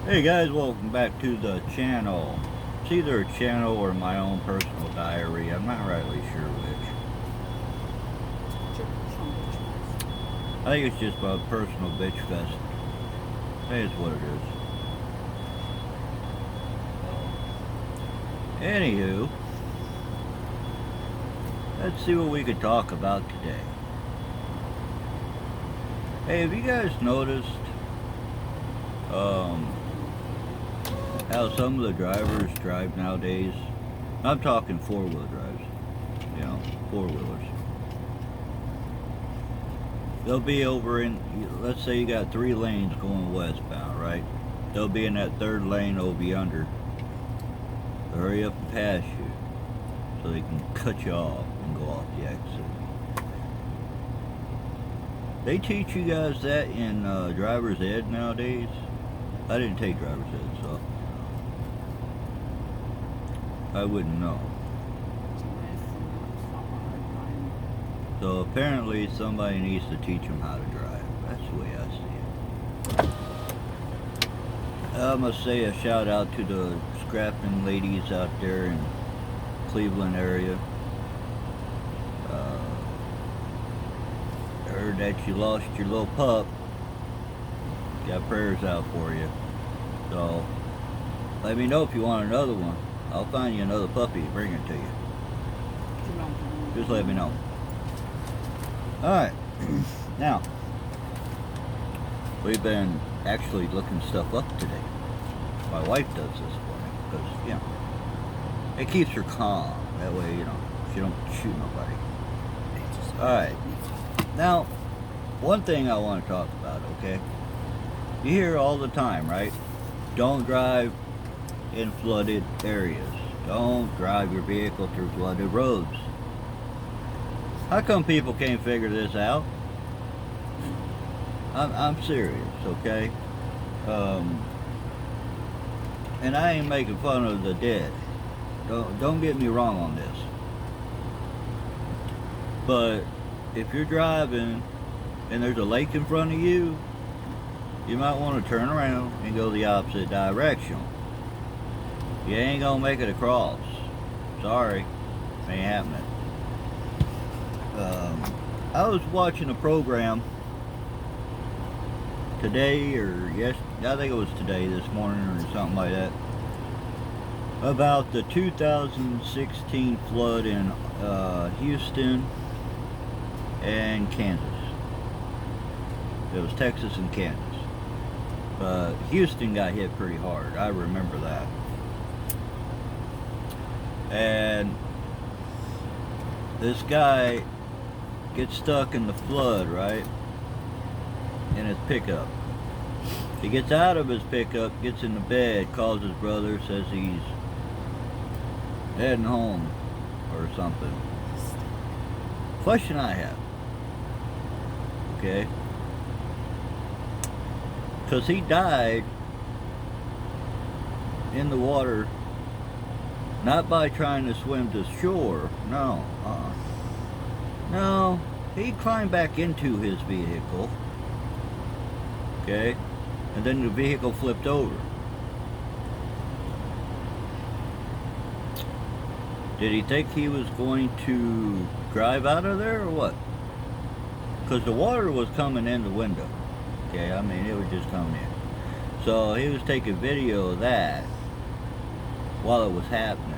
Hey guys, welcome back to the channel. It's either a channel or my own personal diary. I'm not really sure which. I think it's just a personal bitch fest. Hey, it's what it is. Anywho, let's see what we could talk about today. Hey, have you guys noticed how some of the drivers drive nowadays? I'm talking four-wheel drives. You know, four-wheelers. They'll be over in, let's say you got 3 lanes going westbound, right? They'll be in that 3rd lane over yonder. Hurry up and pass you so they can cut you off and go off the exit. They teach you guys that in driver's ed nowadays. I didn't take driver's ed, so I wouldn't know. So apparently somebody needs to teach them how to drive. That's the way I see it. I must say a shout out to the scrapping ladies out there in Cleveland area. Heard that you lost your little pup. Got prayers out for you. So let me know if you want another one. I'll find you another puppy and bring it to you. Just let me know. Alright, now, we've been actually looking stuff up today. My wife does this for me, because, you know, it keeps her calm. That way, you know, she don't shoot nobody. Alright, now, one thing I want to talk about, okay? You hear all the time, right? Don't drive in flooded areas. Don't drive your vehicle through flooded roads. How come people can't figure this out? I'm serious, okay? And I ain't making fun of the dead. Don't get me wrong on this. But if you're driving and there's a lake in front of you, you might want to turn around and go the opposite direction. You ain't gonna make it across. Sorry, ain't happening. I was watching a program today, or yes, I think it was today, this morning, or something like that, about the 2016 flood in Houston and Kansas. It was Texas and Kansas. Houston got hit pretty hard. I remember that. And this guy gets stuck in the flood, right? In his pickup. He gets out of his pickup, gets in the bed, calls his brother, says he's heading home or something. Question I have, okay? Because he died in the water, not by trying to swim to shore, no, No, he climbed back into his vehicle, okay, and then the vehicle flipped over. Did he think he was going to drive out of there or what? Because the water was coming in the window, okay, I mean, it was just coming in. So he was taking video of that while it was happening.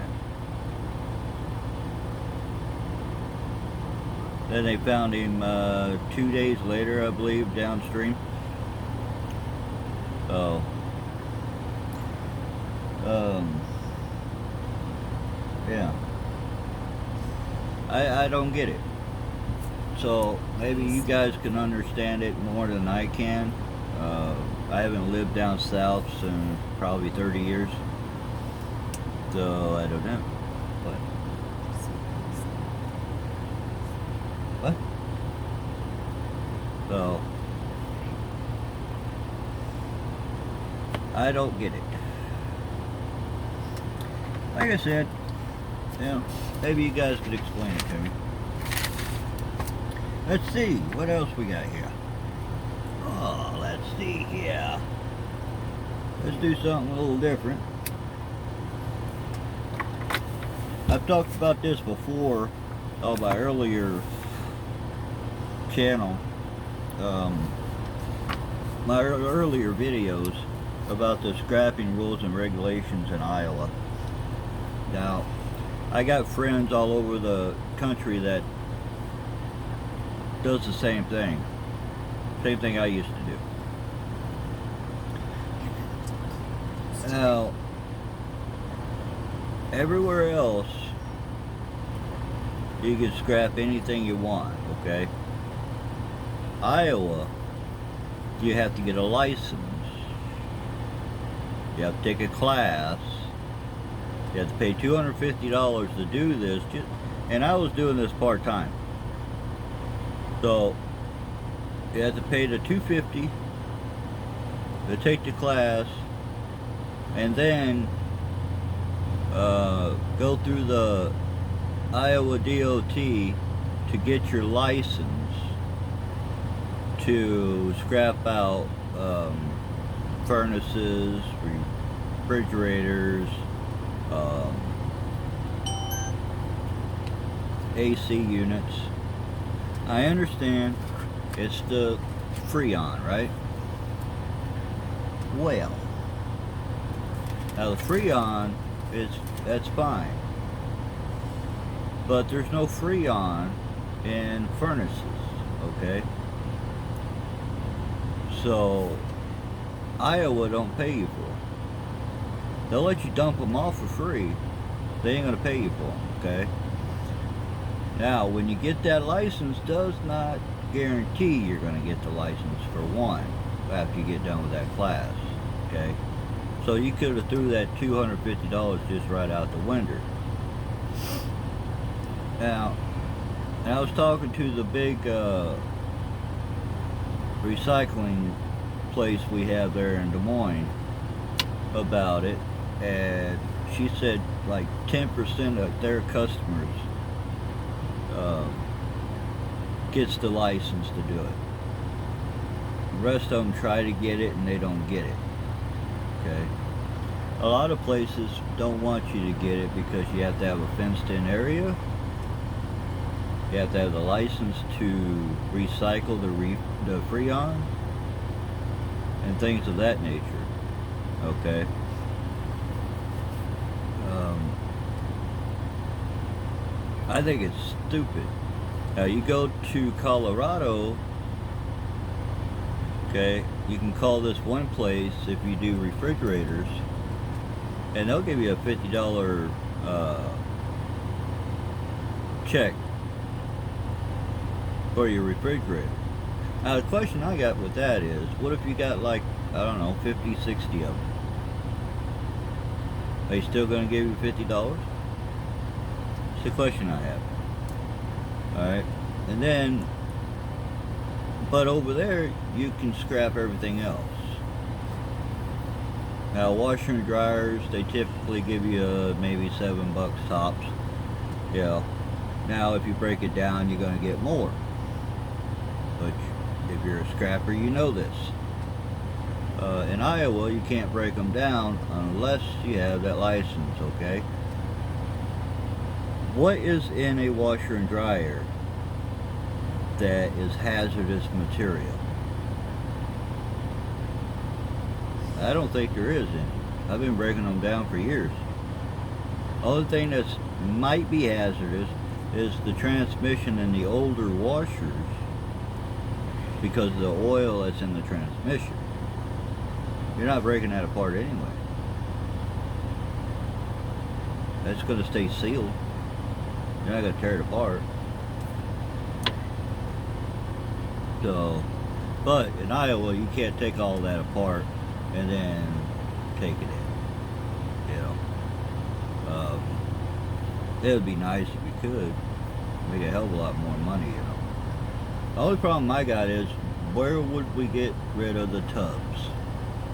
Then they found him 2 days later, I believe, downstream. So, yeah. I don't get it. So, maybe you guys can understand it more than I can. I haven't lived down south in probably 30 years. So, I don't know. What? What? So, I don't get it. Like I said, you know, maybe you guys could explain it to me. Let's see, what else we got here? Oh, let's see here. let's do something a little different. I've talked about this before on my earlier channel, my earlier videos about the scrapping rules and regulations in Iowa. Now, I got friends all over the country that does the same thing I used to do. Now, everywhere else you can scrap anything you want, okay? Iowa, you have to get a license. You have to take a class. You have to pay $250 to do this. And I was doing this part-time. So, you have to pay the $250 to take the class, and then go through the Iowa DOT to get your license to scrap out furnaces, refrigerators, AC units. I understand it's the Freon, right? Well, now the Freon that's fine, but there's no Freon in furnaces, okay? So Iowa don't pay you for them. They'll let you dump them off for free. They ain't gonna pay you for them, okay? Now, when you get that license, does not guarantee you're gonna get the license for one after you get done with that class, okay? So you could have threw that $250 just right out the window. Now, I was talking to the big recycling place we have there in Des Moines about it, and she said like 10% of their customers gets the license to do it. The rest of them try to get it and they don't get it. Okay. A lot of places don't want you to get it because you have to have a fenced-in area. You have to have the license to recycle the Freon and things of that nature. Okay. I think it's stupid. Now you go to Colorado, okay, you can call this one place if you do refrigerators, and they'll give you a $50 check for your refrigerator. Now the question I got with that is, what if you got like, I don't know, 50, 60 of them? Are you still going to give you $50? It's the question I have. Alright, and then, but over there, you can scrap everything else. Now, washer and dryers, they typically give you maybe $7 tops. Yeah. Now, if you break it down, you're going to get more. But if you're a scrapper, you know this. In Iowa, you can't break them down unless you have that license, okay? What is in a washer and dryer that is hazardous material? I don't think there is any. I've been breaking them down for years. Only thing that might be hazardous is the transmission in the older washers, because of the oil that's in the transmission. You're not breaking that apart anyway. That's going to stay sealed. You're not going to tear it apart. So, but in Iowa, you can't take all that apart and then take it in. You know, it would be nice if you could make a hell of a lot more money. You know, the only problem I got is, where would we get rid of the tubs?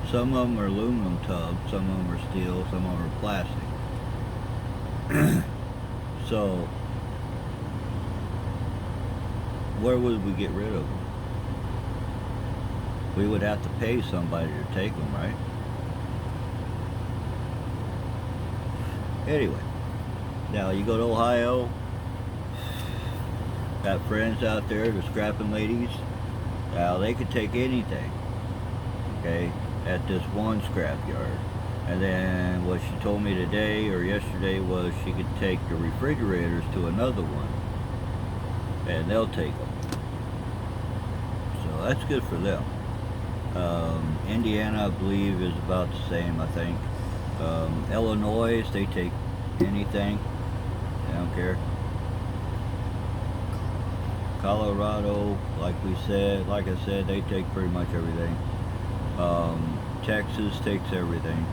Some of them are aluminum tubs, some of them are steel, some of them are plastic. So, where would we get rid of them? We would have to pay somebody to take them, right? Anyway, now you go to Ohio, got friends out there, the scrapping ladies. Now they could take anything, okay, at this one scrapyard. And then what she told me today or yesterday was she could take the refrigerators to another one, and they'll take them. So that's good for them. Indiana, I believe, is about the same, I think. Illinois, they take anything. They don't care. Colorado, like I said, they take pretty much everything. Texas takes everything.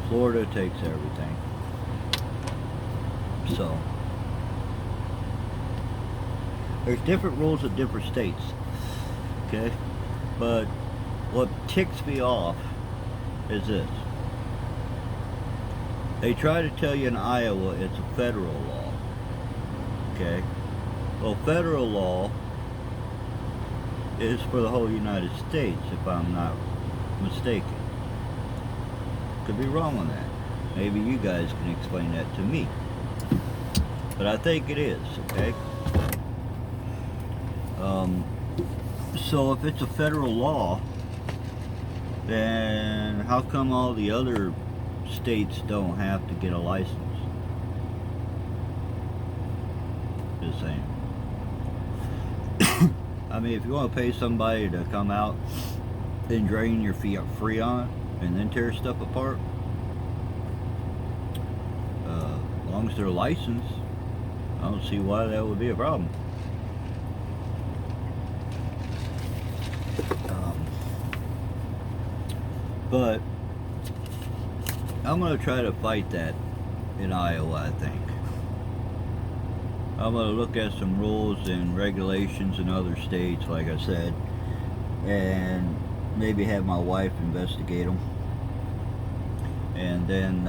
Florida takes everything. So there's different rules in different states, okay? But what ticks me off is this. They try to tell you in Iowa it's a federal law, okay? Well, federal law is for the whole United States, if I'm not mistaken. Could be wrong on that. Maybe you guys can explain that to me. But I think it is, okay? So if it's a federal law, then how come all the other states don't have to get a license? Just saying. I mean, if you want to pay somebody to come out and drain your Freon and then tear stuff apart, as long as they're licensed, I don't see why that would be a problem. But I'm going to try to fight that in Iowa, I think. I'm going to look at some rules and regulations in other states, like I said, and maybe have my wife investigate them. And then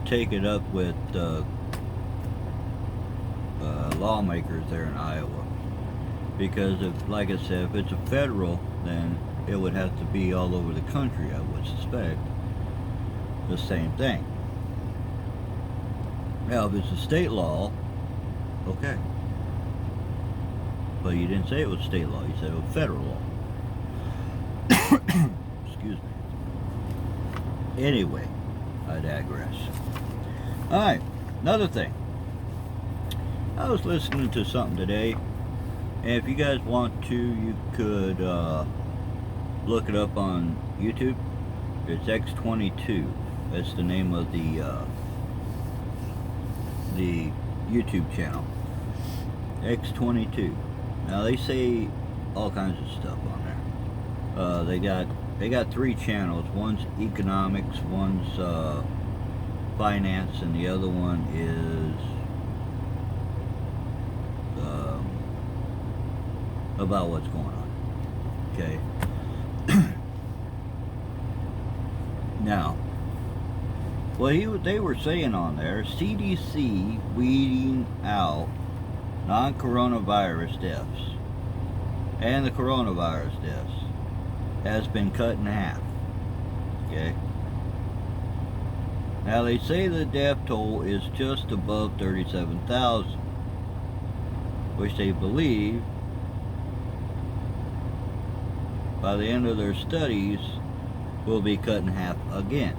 take it up with lawmakers there in Iowa. Because if, like I said, if it's a federal, then it would have to be all over the country, I would suspect. The same thing. Now, if it's a state law, okay. But you didn't say it was state law, you said it was federal law. Excuse me. Anyway, I digress. Alright, another thing. I was listening to something today, and if you guys want to, you could look it up on YouTube. It's X22. That's the name of the YouTube channel. X22. Now they say all kinds of stuff on there. They got 3 channels. One's economics, one's finance, and the other one is about what's going on. Okay. Now, what they were saying on there, CDC weeding out non-coronavirus deaths and the coronavirus deaths has been cut in half. Okay. Now they say the death toll is just above 37,000, which they believe by the end of their studies will be cut in half again.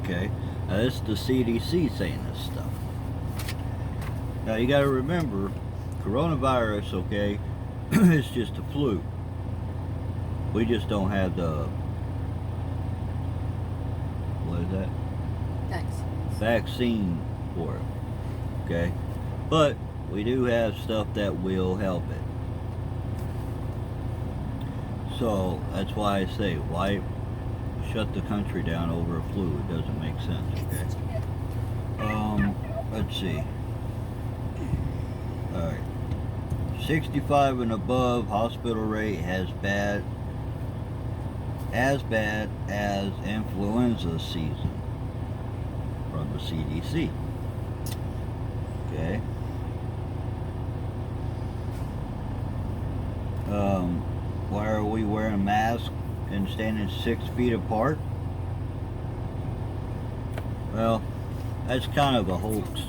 Okay, now this is the CDC saying this stuff. Now you got to remember, coronavirus, okay, it's just a flu. We just don't have the, what is that? Vaccine for it. Okay, but we do have stuff that will help it. So that's why I say, why shut the country down over a flu? It doesn't make sense, okay? Let's see. Alright. 65 and above hospital rate as bad as influenza season from the CDC. Okay. Why are we wearing masks and standing 6 feet apart. Well, that's kind of a hoax.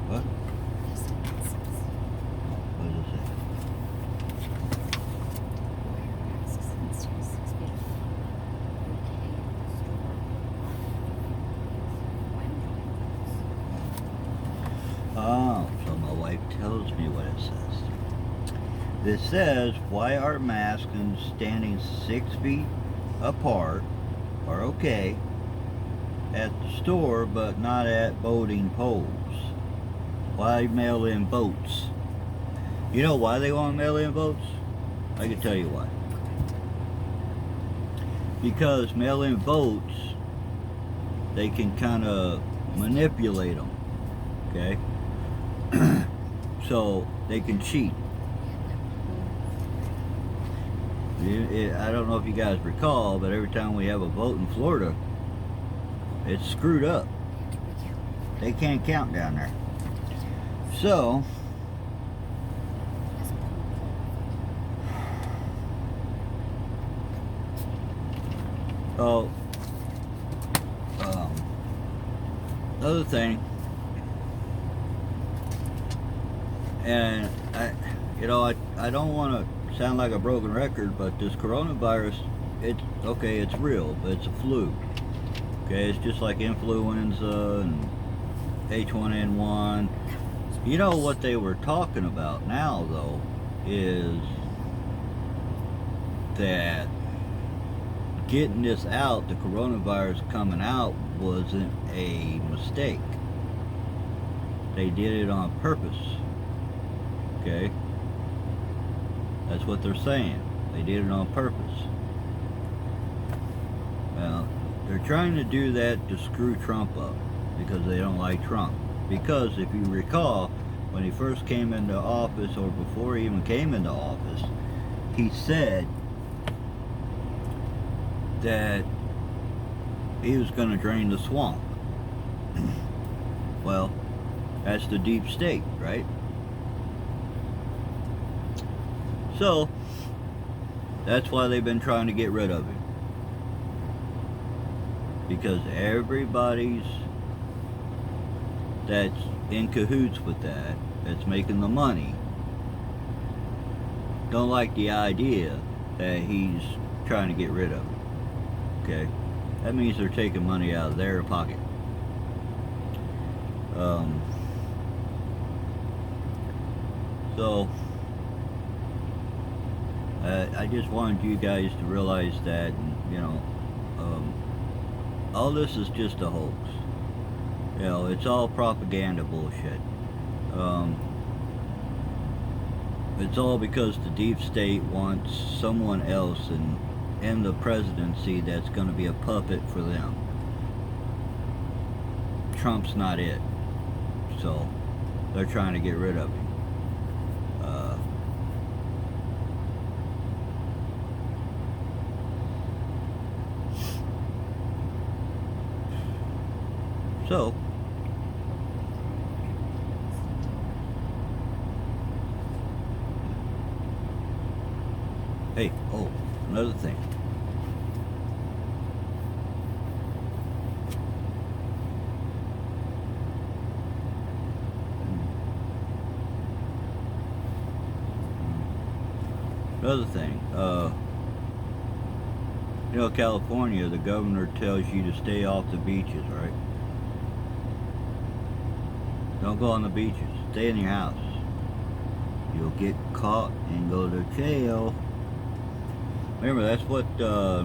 What? What does it say? Oh, so my wife tells me what it says. This says, why are masks and standing 6 feet apart are okay at the store, but not at voting polls? Why mail-in votes? You know why they want mail-in votes? I can tell you why. Because mail-in votes, they can kind of manipulate them, okay? So they can cheat. I don't know if you guys recall, but every time we have a vote in Florida, it's screwed up. They can't count down there. So, other thing, and I don't want to sound like a broken record, but this coronavirus, it's real, but it's a flu. Okay, it's just like influenza and H1N1. You know what they were talking about now, though, is that getting this out, the coronavirus coming out, wasn't a mistake. They did it on purpose. Okay? That's what they're saying. They did it on purpose. Well, they're trying to do that to screw Trump up because they don't like Trump. Because if you recall, when he first came into office, or before he even came into office, he said that he was going to drain the swamp. Well, that's the deep state, right? So, that's why they've been trying to get rid of him. Because everybody's that's in cahoots with that, that's making the money, don't like the idea that he's trying to get rid of him. Okay? That means they're taking money out of their pocket. So, I just wanted you guys to realize that, you know, all this is just a hoax. You know, it's all propaganda bullshit. It's all because the deep state wants someone else in the presidency that's going to be a puppet for them. Trump's not it. So, they're trying to get rid of him. So, hey, oh, another thing. Another thing, you know, California, the governor tells you to stay off the beaches, right? Don't go on the beaches. Stay in your house. You'll get caught and go to jail. Remember, that's what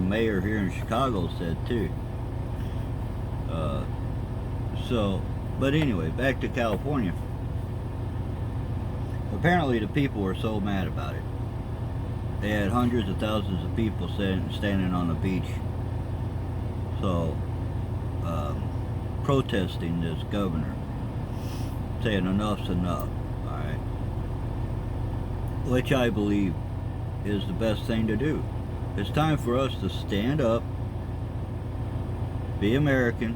mayor here in Chicago said too. But anyway, back to California. Apparently the people were so mad about it. They had hundreds of thousands of people standing on the beach. So, protesting this governor. Saying enough's enough, alright? Which I believe is the best thing to do. It's time for us to stand up, be American,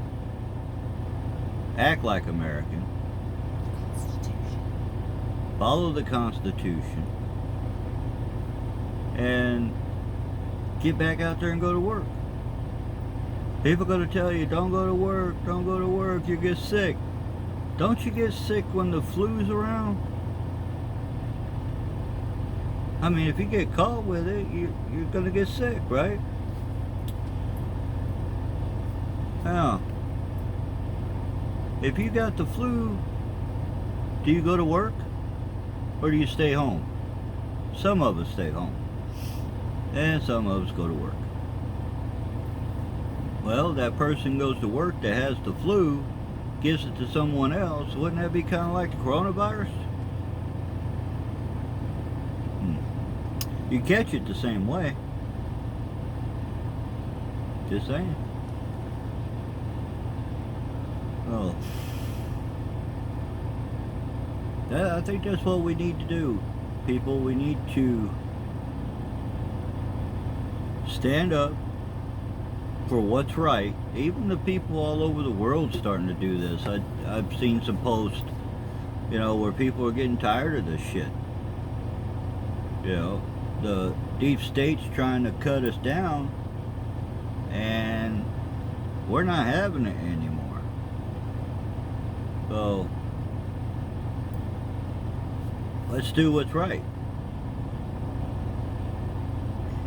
act like American, follow the Constitution, and get back out there and go to work. People are going to tell you, don't go to work, don't go to work, you get sick. Don't you get sick when the flu's around? I mean, if you get caught with it, you're going to get sick, right? Now, if you got the flu, do you go to work or do you stay home? Some of us stay home and some of us go to work. Well, that person goes to work that has the flu, gives it to someone else. Wouldn't that be kind of like the coronavirus? You catch it the same way. Just saying. Well, I think that's what we need to do, people. We need to stand up for what's right. Even the people all over the world starting to do this. I've seen some posts, you know, where people are getting tired of this shit. You know, the deep state's trying to cut us down, and we're not having it anymore. So let's do what's right.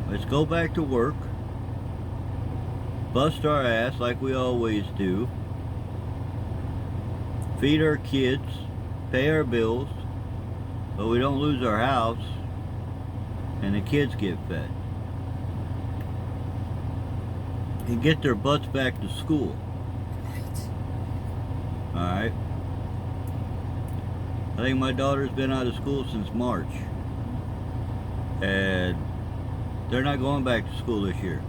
Let's go back to work, bust our ass like we always do, feed our kids, pay our bills, but we don't lose our house and the kids get fed, and get their butts back to school. Alright? I think my daughter's been out of school since March, and they're not going back to school this year.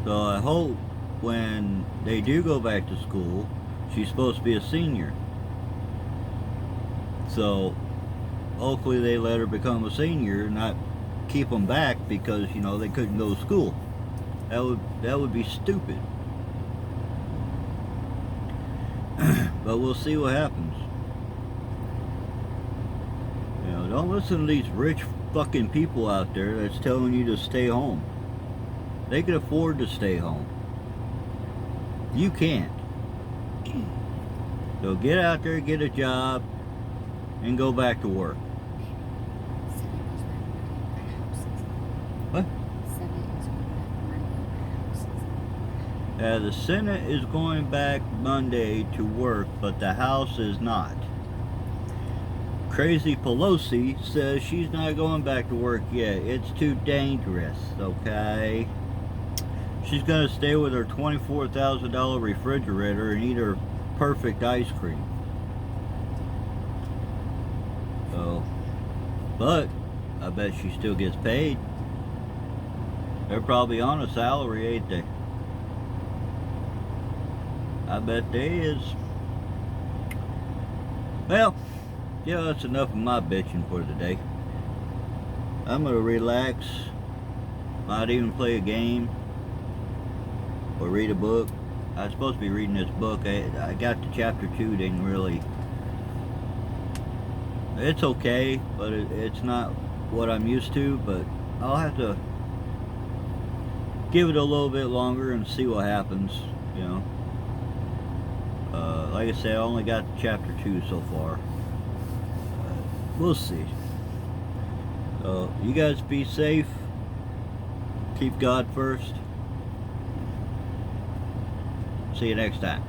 So I hope when they do go back to school, she's supposed to be a senior. So hopefully they let her become a senior, not keep them back because, you know, they couldn't go to school. That would be stupid. But we'll see what happens. You know, don't listen to these rich fucking people out there that's telling you to stay home. They can afford to stay home. You can't. So get out there, get a job, and go back to work. What? The Senate is going back Monday to work, but the House is not. Crazy Pelosi says she's not going back to work yet. It's too dangerous, okay? She's going to stay with her $24,000 refrigerator and eat her perfect ice cream. So, but I bet she still gets paid. They're probably on a salary, ain't they? I bet they is. Well, yeah, that's enough of my bitching for today. I'm gonna relax. Might even play a game or read a book. I was supposed to be reading this book. I got to chapter 2, didn't really. It's okay, but it's not what I'm used to. But I'll have to give it a little bit longer and see what happens, you know. Like I said, I only got to chapter 2 so far. We'll see. So, you guys be safe. Keep God first. See you next time.